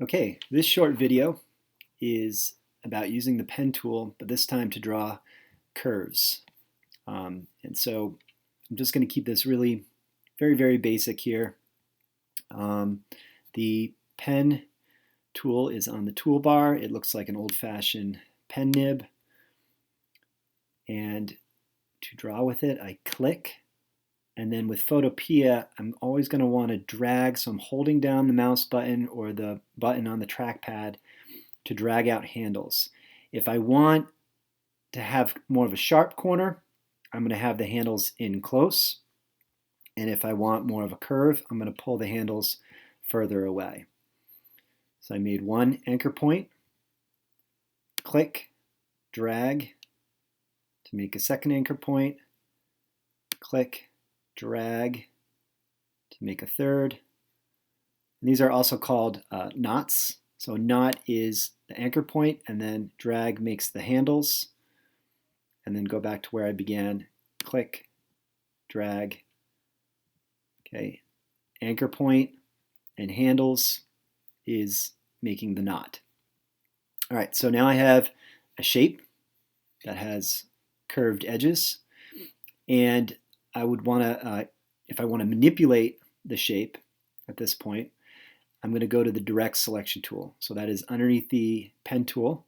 Okay, this short video is about using the pen tool, but this time to draw curves. And so I'm just going to keep this really very basic here. The pen tool is on the toolbar. It looks like an old-fashioned pen nib. And to draw with it, I click. And then with Photopea, I'm always going to want to drag, so I'm holding down the mouse button or the button on the trackpad to drag out handles. If I want to have more of a sharp corner, I'm going to have the handles in close. And if I want more of a curve, I'm going to pull the handles further away. So I made one anchor point, click, drag to make a second anchor point, click, drag to make a third. And these are also called knots. So a knot is the anchor point, and then drag makes the handles. And then go back to where I began, click, drag. Okay, anchor point and handles is making the knot. All right, so now I have a shape that has curved edges, and I would want to, if I want to manipulate the shape at this point, I'm going to go to the direct selection tool. So that is underneath the pen tool.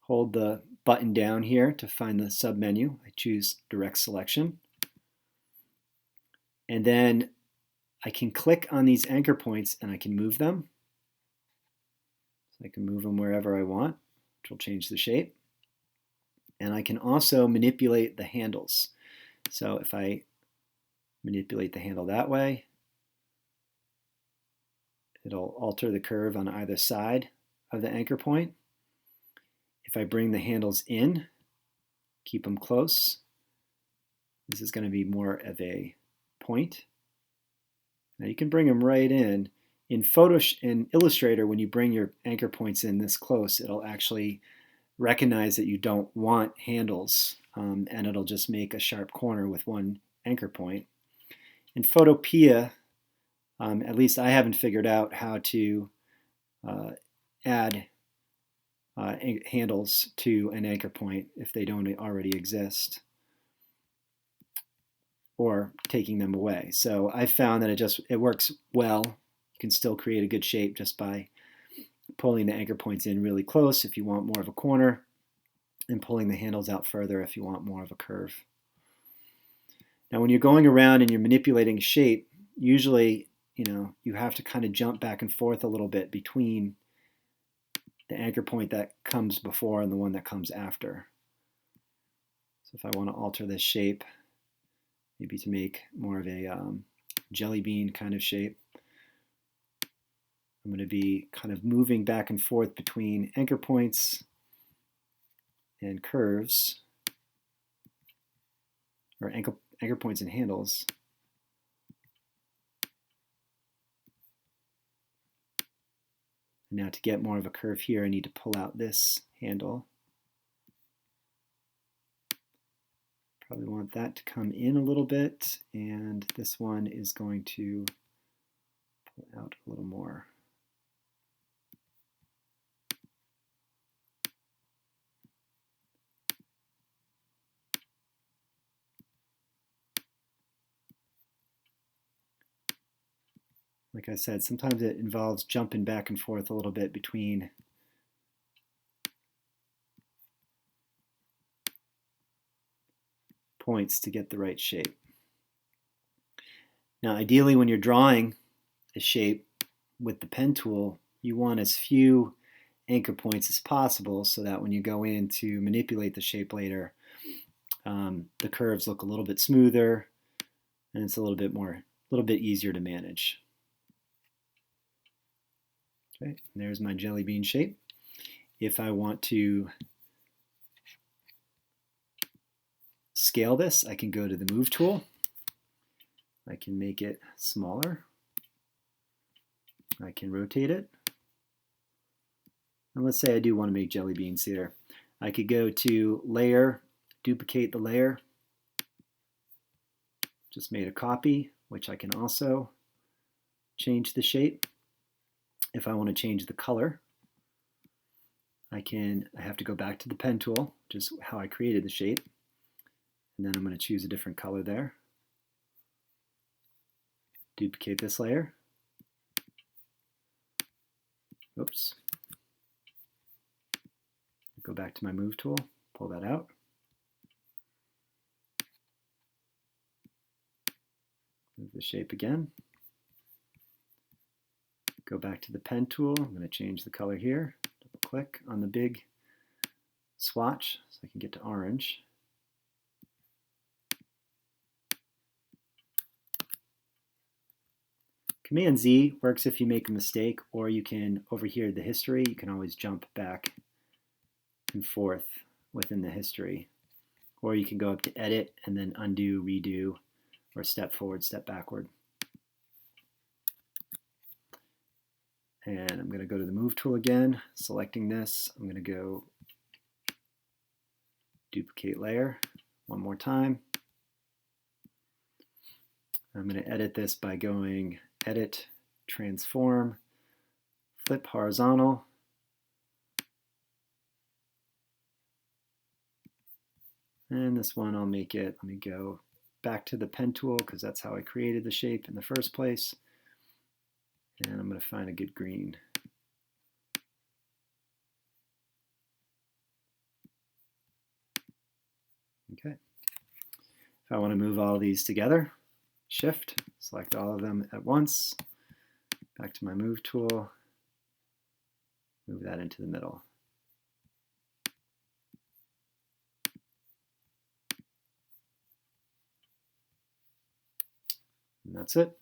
Hold the button down here to find the submenu. I choose direct selection. And then I can click on these anchor points and I can move them. So I can move them wherever I want, which will change the shape. And I can also manipulate the handles. So if I manipulate the handle that way, it'll alter the curve on either side of the anchor point. If I bring the handles in, keep them close, this is going to be more of a point. Now you can bring them right in. In Illustrator, when you bring your anchor points in this close, it'll actually recognize that you don't want handles, and it'll just make a sharp corner with one anchor point. In Photopea, at least I haven't figured out how to add handles to an anchor point if they don't already exist, or taking them away. So I found that it works well. You can still create a good shape just by pulling the anchor points in really close if you want more of a corner, and pulling the handles out further if you want more of a curve. Now when you're going around and you're manipulating a shape, usually you have to kind of jump back and forth a little bit between the anchor point that comes before and the one that comes after. So if I want to alter this shape, maybe to make more of a jellybean kind of shape, I'm going to be kind of moving back and forth between anchor points and curves, or anchor points and handles. Now to get more of a curve here, I need to pull out this handle. Probably want that to come in a little bit, and this one is going to pull out a little more. Like I said, sometimes it involves jumping back and forth a little bit between points to get the right shape. Now, ideally, when you're drawing a shape with the pen tool, you want as few anchor points as possible so that when you go in to manipulate the shape later, the curves look a little bit smoother and it's a little bit easier to manage. Okay, and there's my jelly bean shape. If I want to scale this, I can go to the Move tool. I can make it smaller. I can rotate it. And let's say I do want to make jelly beans here. I could go to Layer, duplicate the layer. Just made a copy, which I can also change the shape. if I want to change the color, I have to go back to the pen tool, which is how I created the shape, and then I'm going to choose a different color there. Duplicate this layer. Oops. Go back to my move tool, pull that out. Move the shape again. Go back to the pen tool. I'm going to change the color here. Double click on the big swatch so I can get to orange. Command Z works if you make a mistake, or you can, over here, the history, you can always jump back and forth within the history. Or you can go up to edit and then undo, redo, or step forward, step backward. And I'm going to go to the move tool again, selecting this. I'm going to go duplicate layer one more time. I'm going to edit this by going edit, transform, flip horizontal. And this one I'll make it, let me go back to the pen tool because that's how I created the shape in the first place. And I'm going to find a good green. Okay. If I want to move all these together, Shift, select all of them at once, back to my move tool, move that into the middle. And that's it.